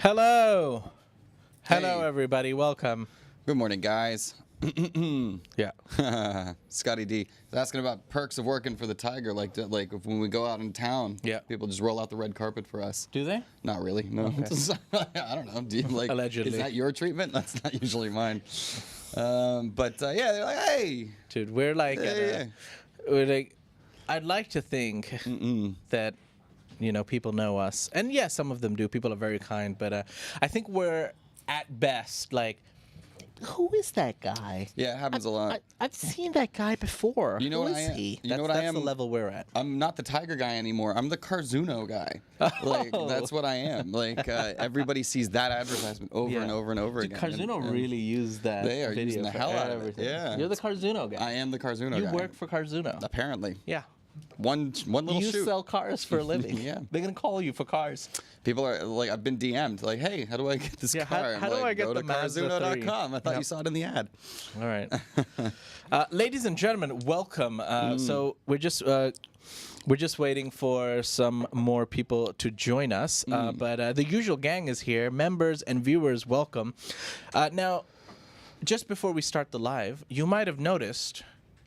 Hello. Hello, Hey. everybody. Welcome. Good morning, guys. Yeah. Scotty D is asking about perks of working for the Thaiger, like if when we go out in town. Yeah. People just roll out the red carpet for us. Do they? Not really. No. I don't know. Do you like? Allegedly. Is that your treatment? That's not usually mine. But yeah, they're like, hey, Dude, we're like, we're like, I'd like to think that, people know us. And yeah, some of them do. People are very kind. But I think we're at best like, who is that guy? Yeah, it happens a lot. I've seen that guy before. You know Who what I is am? he? You know what I am? That's the level we're at. I'm not the Thaiger guy anymore. I'm the Karzuno guy. Like that's what I am. Like everybody sees that advertisement over and over and over Dude, again. Karzuno really used that. They are video using the for hell out of it. everything. Yeah. You're the Karzuno guy. I am the Karzuno guy. You work for Karzuno. Apparently. Yeah. One little You shoot. sell cars for a living. Yeah. They're going to call you for cars. People are like, I've been DM'd, like, hey, how do I get this car? how do I get go the to Mazda 3? Karzuno.com. I thought Yep. you saw it in the ad. All right. Ladies and gentlemen, welcome. So we're just waiting for some more people to join us. But the usual gang is here. Members and viewers, welcome. Now, just before we start the live, you might have noticed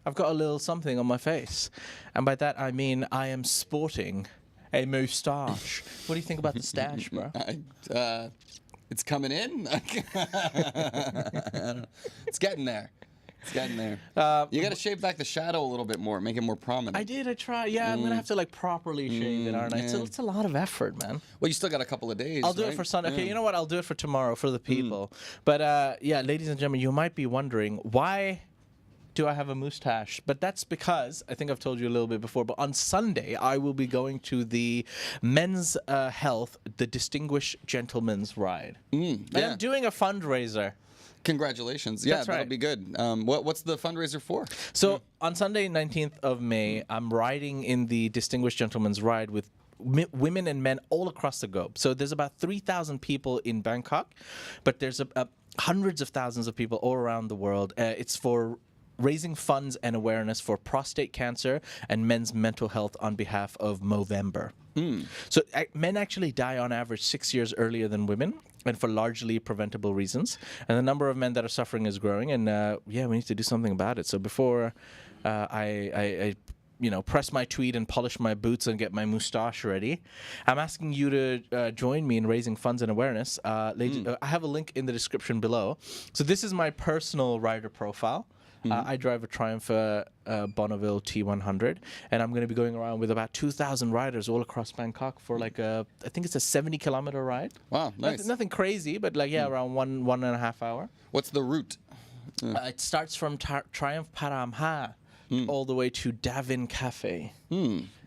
I've got a little something on my face. And by that, I mean I am sporting a moustache. What do you think about the stash, bro? It's coming in. It's getting there. It's getting there. You got to shave back the shadow a little bit more, make it more prominent. I did. I tried. Yeah, I'm going to have to properly shave it, aren't I? yeah. It's a lot of effort, man. Well, you still got a couple of days. I'll do it right? for Sunday. Okay, Yeah. you know what? I'll do it for tomorrow for the people. But yeah, ladies and gentlemen, you might be wondering, why do I have a moustache? But that's because, I think I've told you a little bit before, but on Sunday, I will be going to the Men's Health, the Distinguished Gentleman's Ride. And yeah. I'm doing a fundraiser. Congratulations. Yeah, That's that'll right. be good. What's the fundraiser for? So on Sunday, 19th of May, I'm riding in the Distinguished Gentleman's Ride with women and men all across the globe. So there's about 3,000 people in Bangkok, but there's hundreds of thousands of people all around the world. It's for raising funds and awareness for prostate cancer and men's mental health on behalf of Movember. So men actually die on average 6 years earlier than women, and for largely preventable reasons. And the number of men that are suffering is growing, and yeah, we need to do something about it. So before I press my tweed and polish my boots and get my moustache ready, I'm asking you to join me in raising funds and awareness. I have a link in the description below. So this is my personal rider profile. I drive a Triumph Bonneville T100, and I'm going to be going around with about 2,000 riders all across Bangkok for I think it's a 70-kilometer ride. Wow, nice. Nothing crazy, but around one and a half hour. What's the route? It starts from Triumph Paramha all the way to Davin Cafe.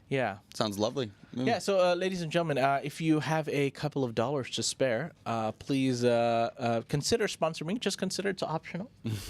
Yeah. Sounds lovely. Yeah, so ladies and gentlemen, if you have a couple of dollars to spare, please consider sponsoring me. Just consider it's optional. Click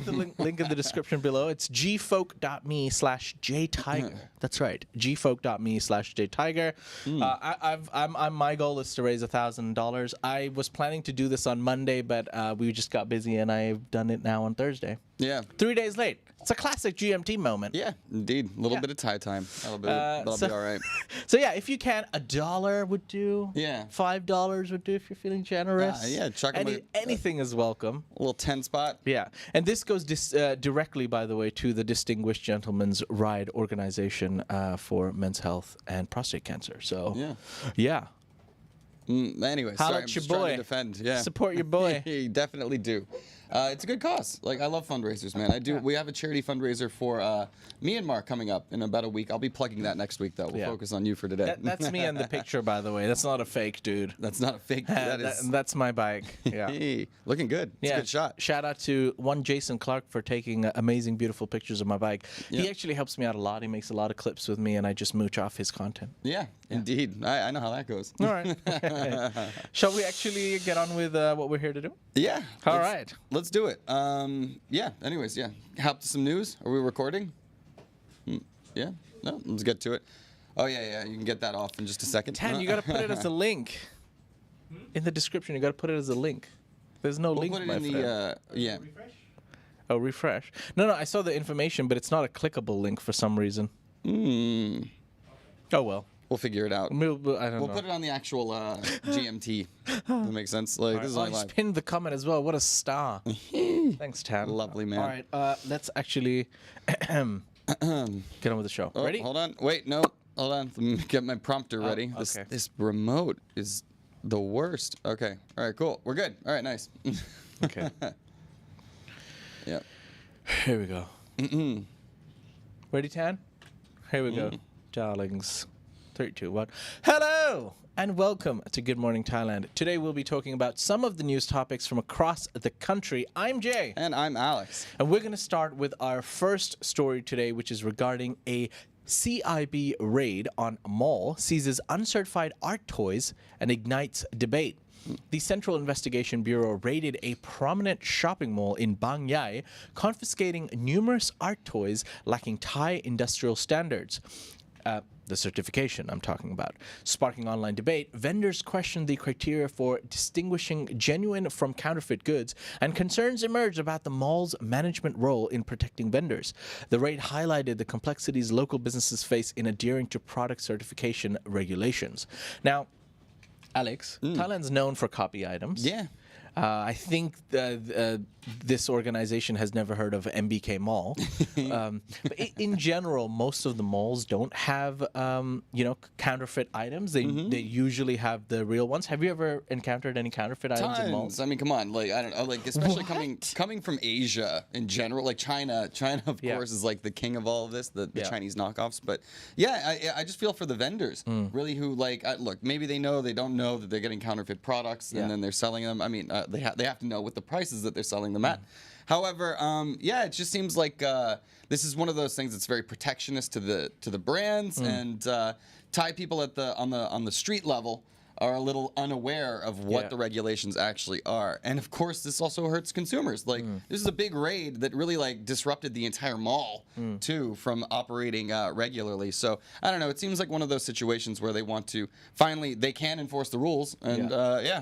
the link in the description below. It's gfolk.me/jtiger. That's right, gfolk.me/jtiger. My goal is to raise $1,000. I was planning to do this on Monday, but we just got busy, and I've done it now on Thursday. Yeah. 3 days late. It's a classic GMT moment. Yeah, indeed. A little bit of Thai time. That'll be all right. So yeah, if you can, $1 would do. Yeah. $5 would do if you're feeling generous. Yeah, chuck 'em anything is welcome. a little 10 spot. Yeah, and this goes directly, by the way, to the Distinguished Gentleman's Ride organization for men's health and prostate cancer. So yeah. Anyway, Holla sorry, at I'm your just trying boy. to defend. Yeah. Support your boy. You definitely do. It's a good cause. Like, I love fundraisers, man. I do. We have a charity fundraiser for Myanmar coming up in about a week. I'll be plugging that next week, though. We'll focus on you for today. That's me in the picture, by the way. That's not a fake, dude. That's not a fake. That is. That's my bike. Yeah. Hey, looking good. It's a good shot. Shout out to one Jason Clark for taking amazing, beautiful pictures of my bike. Yeah. He actually helps me out a lot. He makes a lot of clips with me, and I just mooch off his content. Yeah, indeed. I know how that goes. All right. Shall we actually get on with what we're here to do? Yeah. All right. Let's do it. Yeah. Anyways, yeah. Hop to some news. Are we recording? Yeah. No. Let's get to it. Oh yeah. You can get that off in just a second. Tan, you got to put it as a link in the description. You got to put it as a link. There's no link. We'll put it my in friend. the yeah. Oh, refresh. No, I saw the information, but it's not a clickable link for some reason. Oh well. We'll figure it out. I don't know. We'll put it on the actual GMT. That makes sense. Like, this is only he's live. pinned the comment as well. What a star. Thanks, Tan. Lovely, man. All right, let's actually get on with the show. Oh, Ready? Hold on. Wait, no. Hold on. Let me get my prompter ready. okay. This remote is the worst. Okay. All right, cool. We're good. All right, nice. Okay. Yeah. Here we go. Ready, Tan? Here we go. Darlings. 3, 2, 1. Hello! And welcome to Good Morning Thailand. Today we'll be talking about some of the news topics from across the country. I'm Jay. And I'm Alex. And we're going to start with our first story today, which is regarding a CIB raid on a mall seizes uncertified art toys and ignites debate. The Central Investigation Bureau raided a prominent shopping mall in Bang Yai, confiscating numerous art toys lacking Thai industrial standards. The certification I'm talking about. Sparking online debate, vendors questioned the criteria for distinguishing genuine from counterfeit goods, and concerns emerged about the mall's management role in protecting vendors. The raid highlighted the complexities local businesses face in adhering to product certification regulations. Now, Alex, Thailand's known for copy items. Yeah. I think this organization has never heard of MBK Mall. But in general, most of the malls don't have, counterfeit items. They usually have the real ones. Have you ever encountered any counterfeit items in malls? I mean, come on. Like, I don't know. Like, especially coming from Asia in general. Like China. China, of course, is like the king of all of this. The Chinese knockoffs. But yeah, I just feel for the vendors, really, who look. Maybe they don't know that they're getting counterfeit products, and then they're selling them. I mean, they have to know what the prices that they're selling them at. However, it just seems like this is one of those things that's very protectionist to the brands, and Thai people on the street level are a little unaware of what the regulations actually are. And of course, this also hurts consumers. Like, this is a big raid that really disrupted the entire mall too from operating regularly. So I don't know. It seems like one of those situations where they want to finally they can enforce the rules, and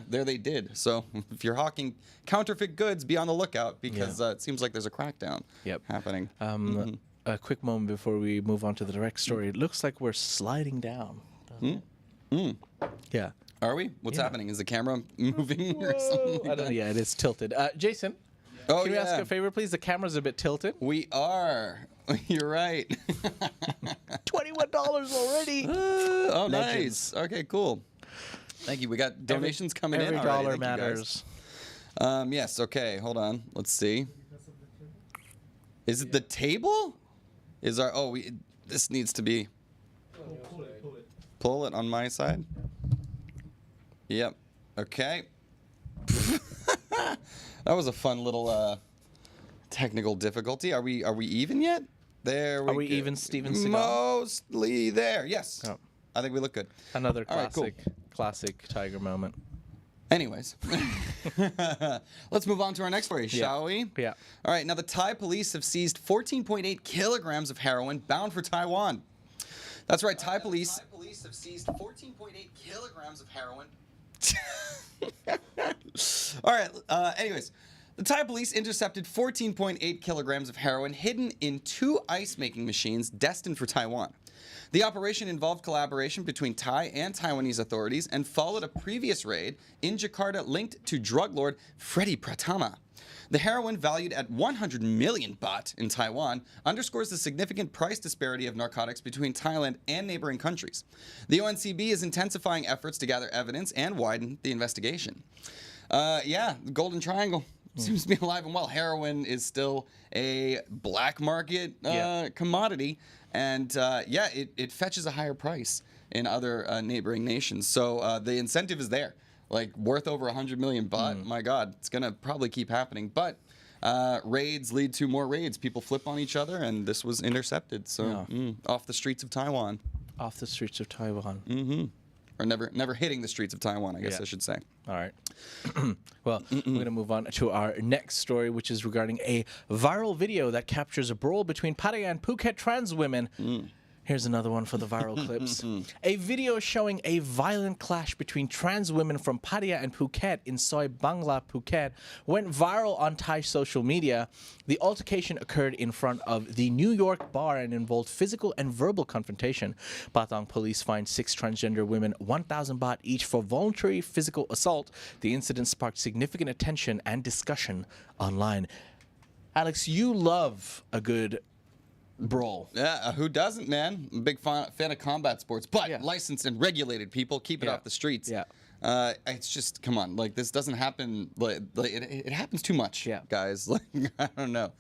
there they did. So if you're hawking counterfeit goods, be on the lookout, because it seems like there's a crackdown happening. A quick moment before we move on to the direct story. It looks like we're sliding down. Yeah. Are we? What's happening? Is the camera moving or something? I don't know. Yeah, it is tilted. Jason, can we ask a favor, please? The camera's a bit tilted. We are. You're right. $21 already. Oh, nice. Okay, cool. Thank you. We got donations coming in. Every dollar matters. Yes. Okay. Hold on. Let's see. Is it the table? This needs to be. Pull it on my side. Yep. Okay. That was a fun little technical difficulty. Are we even yet? There we go. Are we even, Steven Seagal? Mostly there. Yes. Oh. I think we look good. Another classic Thaiger moment. Anyways, let's move on to our next story, shall we? Yeah. All right. Now, the Thai police have seized 14.8 kilograms of heroin bound for Taiwan. That's right. Thai police have seized 14.8 kilograms of heroin. All right. Anyways, the Thai police intercepted 14.8 kilograms of heroin hidden in 2 ice-making machines destined for Taiwan. The operation involved collaboration between Thai and Taiwanese authorities and followed a previous raid in Jakarta linked to drug lord Freddy Pratama. The heroin, valued at 100 million baht in Taiwan, underscores the significant price disparity of narcotics between Thailand and neighboring countries. The ONCB is intensifying efforts to gather evidence and widen the investigation. The Golden Triangle seems to be alive and well. Heroin is still a black market commodity, and it fetches a higher price in other neighboring nations. So the incentive is there. Like, worth over 100 million baht. My God, it's going to probably keep happening. But raids lead to more raids. People flip on each other, and this was intercepted. So, off the streets of Taiwan. Off the streets of Taiwan. Or never hitting the streets of Taiwan, I guess I should say. All right. Well, we're going to move on to our next story, which is regarding a viral video that captures a brawl between Pattaya and Phuket trans women. Here's another one for the viral clips. A video showing a violent clash between trans women from Pattaya and Phuket in Soi Bangla, Phuket, went viral on Thai social media. The altercation occurred in front of the New York bar and involved physical and verbal confrontation. Patong police fined 6 transgender women 1,000 baht each for voluntary physical assault. The incident sparked significant attention and discussion online. Alex, you love a good brawl. Yeah, who doesn't, man? I'm a big fan of combat sports, but licensed and regulated people keep it off the streets. Yeah. It's just, come on, like this doesn't happen. Like it happens too much, guys. Like I don't know.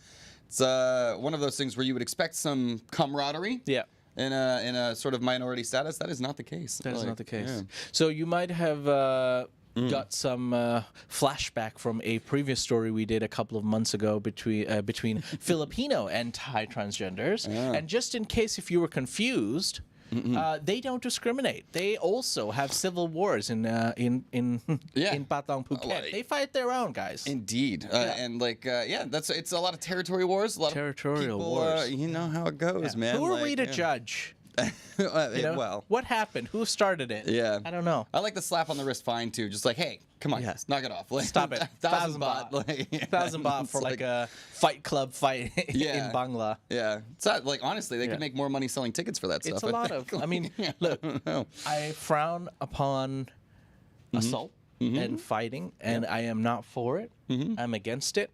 It's one of those things where you would expect some camaraderie. Yeah. In a sort of minority status, that is not the case. That is not the case. Yeah. So you might have got some flashback from a previous story we did a couple of months ago between Filipino and Thai transgenders. And just in case if you were confused, they don't discriminate. They also have civil wars in Patong Phuket. They fight their own, guys. Indeed, and it's a lot of territory wars. A lot Territorial of people, wars. You know how it goes, man. Who are we to judge? Well, what happened? Who started it? Yeah, I don't know. I like the slap on the wrist fine too. Just like, hey, come on, knock it off. Like, Stop it. 1,000 baht. 1,000 baht for like a fight club fight in Bangla. Yeah, it's not, like honestly, they could make more money selling tickets for that stuff. It's a lot of. I mean, look, I frown upon assault and fighting, and I am not for it. I'm against it.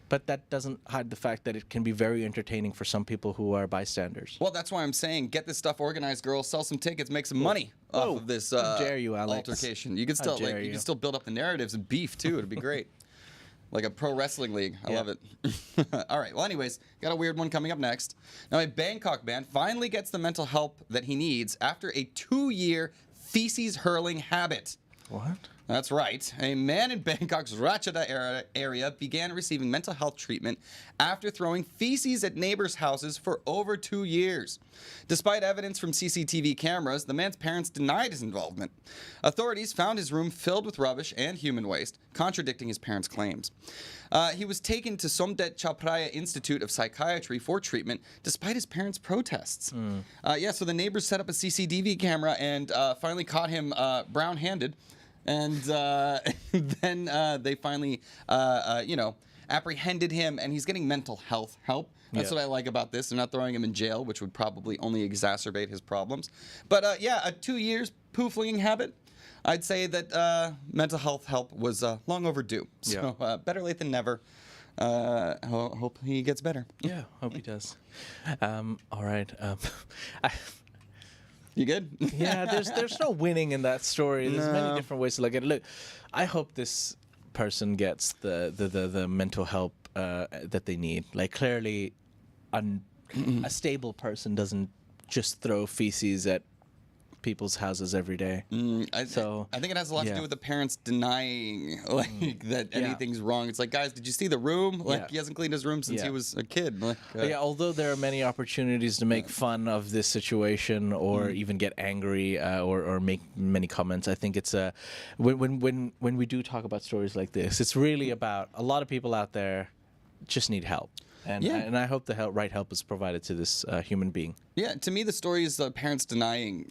But that doesn't hide the fact that it can be very entertaining for some people who are bystanders. Well, that's why I'm saying get this stuff organized, girls. Sell some tickets, make some money off of this How dare you, Alex. altercation. You can still you can still build up the narratives and beef too. It'd be great. Like a pro wrestling league. I love it. All right. Well, anyways, got a weird one coming up next. Now, a Bangkok man finally gets the mental help that he needs after a 2-year feces hurling habit. What? That's right. A man in Bangkok's Ratchada area began receiving mental health treatment after throwing feces at neighbors' houses for over 2 years. Despite evidence from CCTV cameras, the man's parents denied his involvement. Authorities found his room filled with rubbish and human waste, contradicting his parents' claims. He was taken to Somdet Chapraya Institute of Psychiatry for treatment, despite his parents' protests. So the neighbors set up a CCTV camera and finally caught him brown-handed. And then they finally, apprehended him, and he's getting mental health help. That's what I like about this. They're not throwing him in jail, which would probably only exacerbate his problems. But a 2 years poo flinging habit. I'd say that mental health help was long overdue. So better late than never. Hope he gets better. Yeah, hope he does. All right. You good? Yeah, there's no winning in that story. There's many different ways to look at it. Look, I hope this person gets the mental help that they need. Like clearly, a stable person doesn't just throw feces at people's houses every day. I think it has a lot to do with the parents denying that anything's wrong. It's like, guys, did you see the room? Like he hasn't cleaned his room since he was a kid. Like, although there are many opportunities to make fun of this situation or even get angry or make many comments, I think it's when we do talk about stories like this, it's really about a lot of people out there just need help. And I hope the right help is provided to this human being. Yeah, to me, the story is parents denying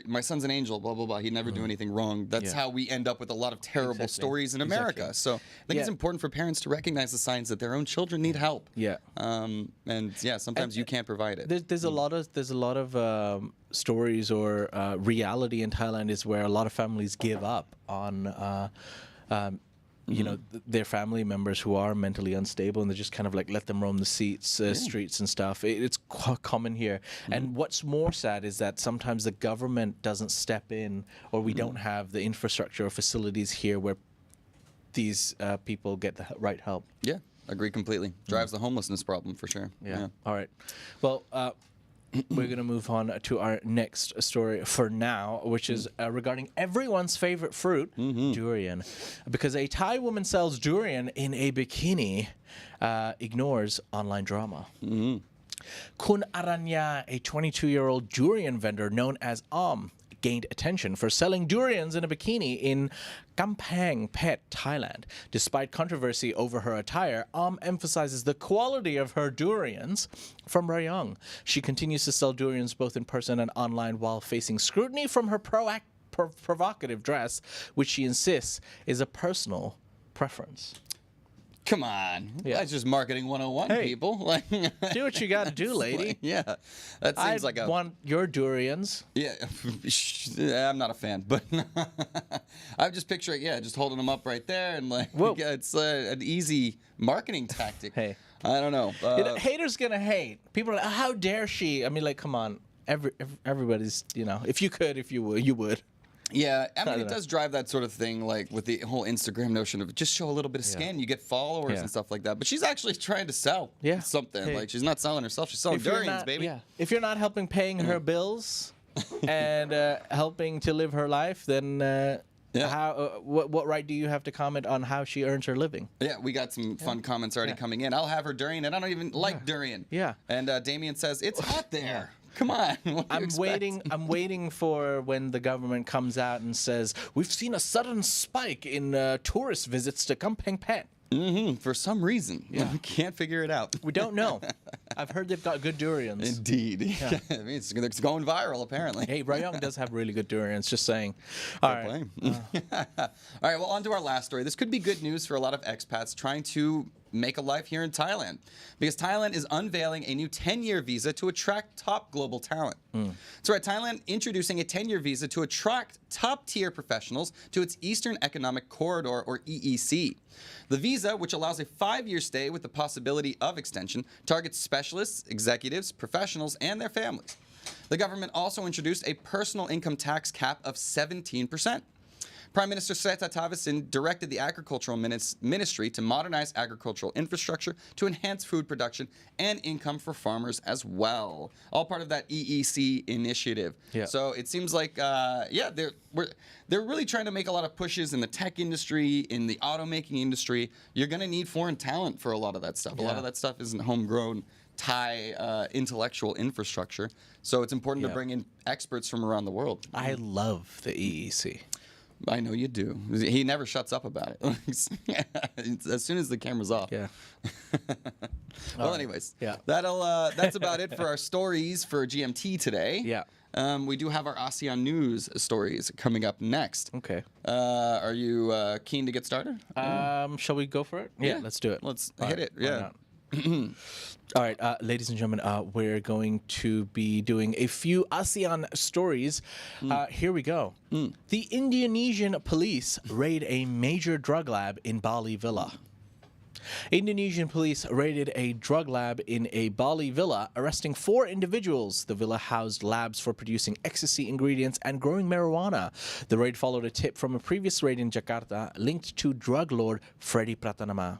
my son's an angel, blah blah blah. He'd never do anything wrong. That's how we end up with a lot of terrible stories in America. So I think it's important for parents to recognize the signs that their own children need help. Yeah. Sometimes you can't provide it. There's a lot of stories or reality in Thailand is where a lot of families give up on. Their family members who are mentally unstable, and they just kind of like let them roam the streets and stuff. It's common here. And what's more sad is that sometimes the government doesn't step in, or we don't have the infrastructure or facilities here where these people get the right help. Yeah, agree completely. Drives the homelessness problem for sure. Yeah. All right. Well, we're going to move on to our next story for now, which is regarding everyone's favorite fruit, durian. Because a Thai woman sells durian in a bikini, ignores online drama. Kun Aranya, a 22-year-old durian vendor known as gained attention for selling durians in a bikini in Kampang Phet, Thailand. Despite controversy over her attire, emphasizes the quality of her durians from Rayong. She continues to sell durians both in person and online while facing scrutiny from her provocative dress, which she insists is a personal preference. Come on. Yeah. That's just marketing 101, people. Like, do what you got to do, lady. like, yeah. That seems like I want your durians. Yeah. I'm not a fan, but I'm just picturing, just holding them up right there. And like, it's an easy marketing tactic. Hey. I don't know. Haters going to hate. People are like, how dare she? I mean, like, come on. Everybody's, if you could, if you would, you would. Yeah, I mean, it does drive that sort of thing, like with the whole Instagram notion of just show a little bit of skin, you get followers and stuff like that. But she's actually trying to sell something. Hey. Like, she's not selling herself, she's selling durians, baby. Yeah. If you're not helping paying her bills and helping to live her life, then what right do you have to comment on how she earns her living? Yeah, we got some fun comments already coming in. I'll have her durian, and I don't even like durian. Yeah. And Damien says, it's hot there. Come on. I'm waiting for when the government comes out and says, we've seen a sudden spike in tourist visits to Kampang Phet. For some reason. Yeah. We can't figure it out. We don't know. I've heard they've got good durians. Indeed. Yeah. I mean, it's going viral, apparently. Hey, Rayong does have really good durians, just saying. All right. All right, well, on to our last story. This could be good news for a lot of expats trying to make a life here in Thailand, because Thailand is unveiling a new 10-year visa to attract top global talent. So Thailand introducing a 10-year visa to attract top-tier professionals to its Eastern Economic Corridor, or EEC. The visa, which allows a 5-year stay with the possibility of extension, targets specialists, executives, professionals, and their families. The government also introduced a personal income tax cap of 17%. Prime Minister Srettha Thavisin directed the Agricultural Ministry to modernize agricultural infrastructure to enhance food production and income for farmers as well. All part of that EEC initiative. Yeah. So it seems like, they're really trying to make a lot of pushes in the tech industry, in the automaking industry. You're going to need foreign talent for a lot of that stuff. A lot of that stuff isn't homegrown Thai intellectual infrastructure. So it's important to bring in experts from around the world. I love the EEC. I know you do. He never shuts up about it. As soon as the camera's off. Yeah. Well, anyways, that's about it for our stories for GMT today. Yeah. We do have our ASEAN News stories coming up next. Okay. Are you keen to get started? Shall we go for it? Yeah, let's do it. Let's hit it. Yeah. All right, ladies and gentlemen, we're going to be doing a few ASEAN stories. Here we go. The Indonesian police raid a major drug lab in Bali villa. Indonesian police raided a drug lab in a Bali villa, arresting 4 individuals. The villa housed labs for producing ecstasy ingredients and growing marijuana. The raid followed a tip from a previous raid in Jakarta linked to drug lord Freddy Pratama.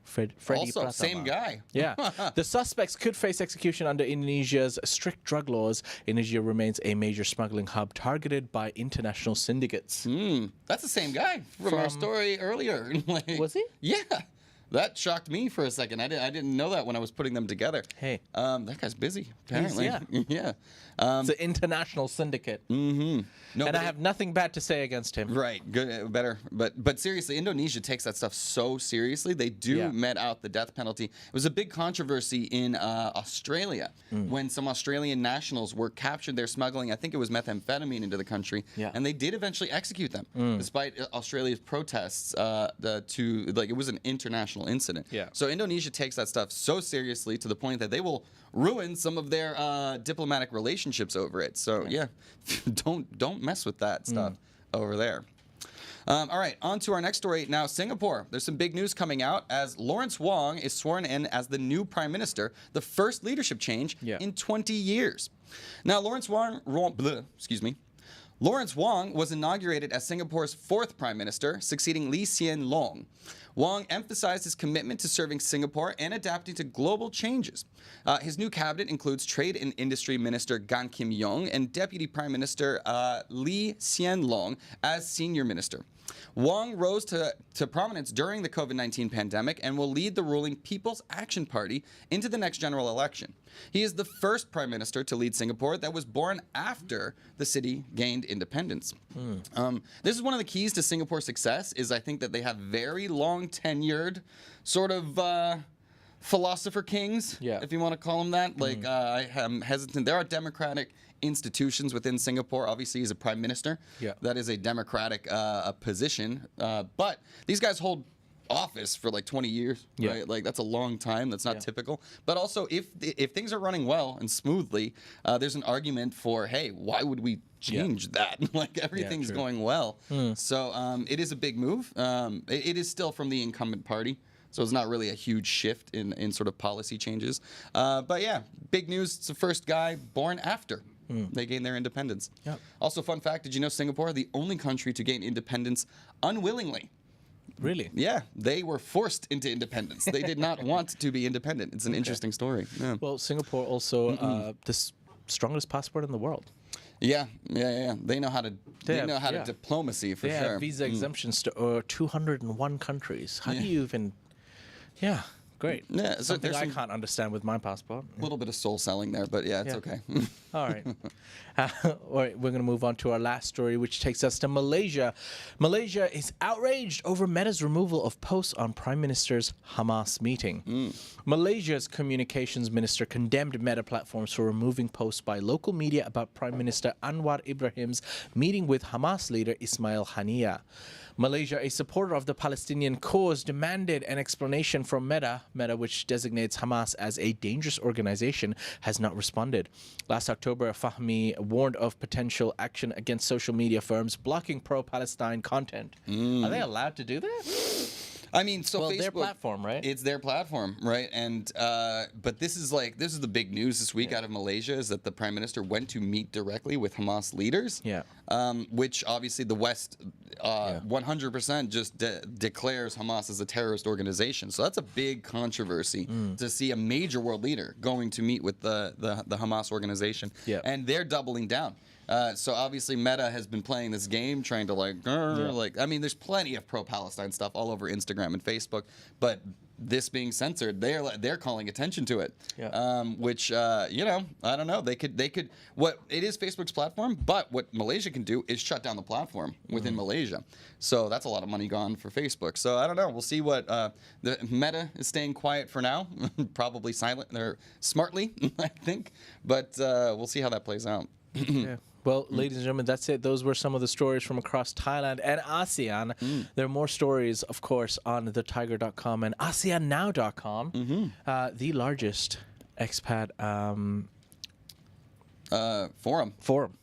Freddy also, Pratama. Same guy. Yeah. The suspects could face execution under Indonesia's strict drug laws. Indonesia remains a major smuggling hub targeted by international syndicates. That's the same guy from our story earlier. Was he? Yeah. That shocked me for a second. I didn't know that when I was putting them together. Hey. That guy's busy, apparently. Yeah. It's an international syndicate. No, and I have nothing bad to say against him. Right. Good. Better. But seriously, Indonesia takes that stuff so seriously. They do met out the death penalty. It was a big controversy in Australia when some Australian nationals were captured there smuggling, I think it was methamphetamine into the country. Yeah. And they did eventually execute them, despite Australia's protests. It was an international incident. Yeah. So Indonesia takes that stuff so seriously to the point that they will ruin some of their diplomatic relationships over it. So don't mess with that stuff over there. All right, on to our next story. Now, Singapore. There's some big news coming out as Lawrence Wong is sworn in as the new prime minister, the first leadership change in 20 years. Now, Lawrence Wong was inaugurated as Singapore's 4th prime minister, succeeding Lee Hsien Loong. Wong emphasized his commitment to serving Singapore and adapting to global changes. His new cabinet includes Trade and Industry Minister Gan Kim Yong and Deputy Prime Minister Lee Hsien Loong as Senior Minister. Wong rose to prominence during the COVID-19 pandemic and will lead the ruling People's Action Party into the next general election. He is the first prime minister to lead Singapore that was born after the city gained independence. This is one of the keys to Singapore's success, is I think that they have very long tenured sort of philosopher kings, if you want to call them that. Like, I am hesitant. There are democratic institutions within Singapore. Obviously, he's a prime minister. That is a democratic position. But these guys hold office for like 20 years, right? Like, that's a long time. That's not typical. But also, if things are running well and smoothly, there's an argument for, hey, why would we change that? Like, everything's going well. So it is a big move. It is still from the incumbent party. So it's not really a huge shift in sort of policy changes. But yeah, big news. It's the first guy born after they gained their independence. Also, fun fact, did you know Singapore, the only country to gain independence unwillingly? Really? Yeah, they were forced into independence. They did not want to be independent. It's an interesting story. Well, Singapore also the strongest passport in the world. Yeah. They know how to diplomacy for they sure. have visa exemptions to 201 countries. How do you even? Yeah, great. Yeah, so something I can't understand with my passport. A little bit of soul selling there, but yeah, it's okay. All right. All right, we're going to move on to our last story, which takes us to Malaysia. Malaysia is outraged over Meta's removal of posts on Prime Minister's Hamas meeting. Malaysia's communications minister condemned Meta platforms for removing posts by local media about Prime Minister Anwar Ibrahim's meeting with Hamas leader Ismail Haniyeh. Malaysia, a supporter of the Palestinian cause, demanded an explanation from Meta. Meta, which designates Hamas as a dangerous organization, has not responded. Last October, Fahmi warned of potential action against social media firms blocking pro-Palestine content. Are they allowed to do that? I mean, so Facebook, their platform, right? It's their platform, right? And but this is the big news this week out of Malaysia, is that the prime minister went to meet directly with Hamas leaders. Which obviously the West 100% just declares Hamas as a terrorist organization. So that's a big controversy to see a major world leader going to meet with the Hamas organization, and they're doubling down. So obviously Meta has been playing this game, trying to like, I mean, there's plenty of pro-Palestine stuff all over Instagram and Facebook, but this being censored, they're calling attention to it. Which you know, I don't know. They could. What it is Facebook's platform, but what Malaysia can do is shut down the platform within Malaysia. So that's a lot of money gone for Facebook. So I don't know. We'll see what the Meta is staying quiet for now, probably silent or smartly, I think. But we'll see how that plays out. Well, ladies and gentlemen, that's it. Those were some of the stories from across Thailand and ASEAN. There are more stories, of course, on thetiger.com and ASEANnow.com, the largest expat Forum.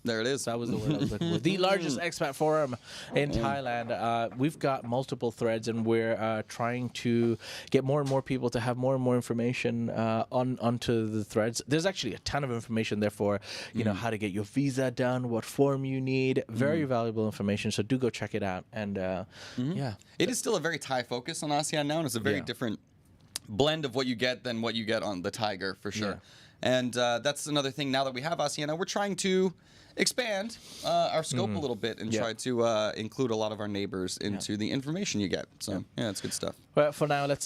There it is. That was the word I was looking for. The largest expat forum in Thailand. We've got multiple threads, and we're trying to get more and more people to have more and more information onto the threads. There's actually a ton of information there for, you know, how to get your visa done, what form you need. Very valuable information. So do go check it out. And yeah, it is still a very Thai focus on ASEAN now, and it's a very different blend of what you get than what you get on the Thaiger for sure. And that's another thing. Now that we have ASEAN, we're trying to expand our scope a little bit and try to include a lot of our neighbors into the information you get. So yeah, it's good stuff. Well, for now, let's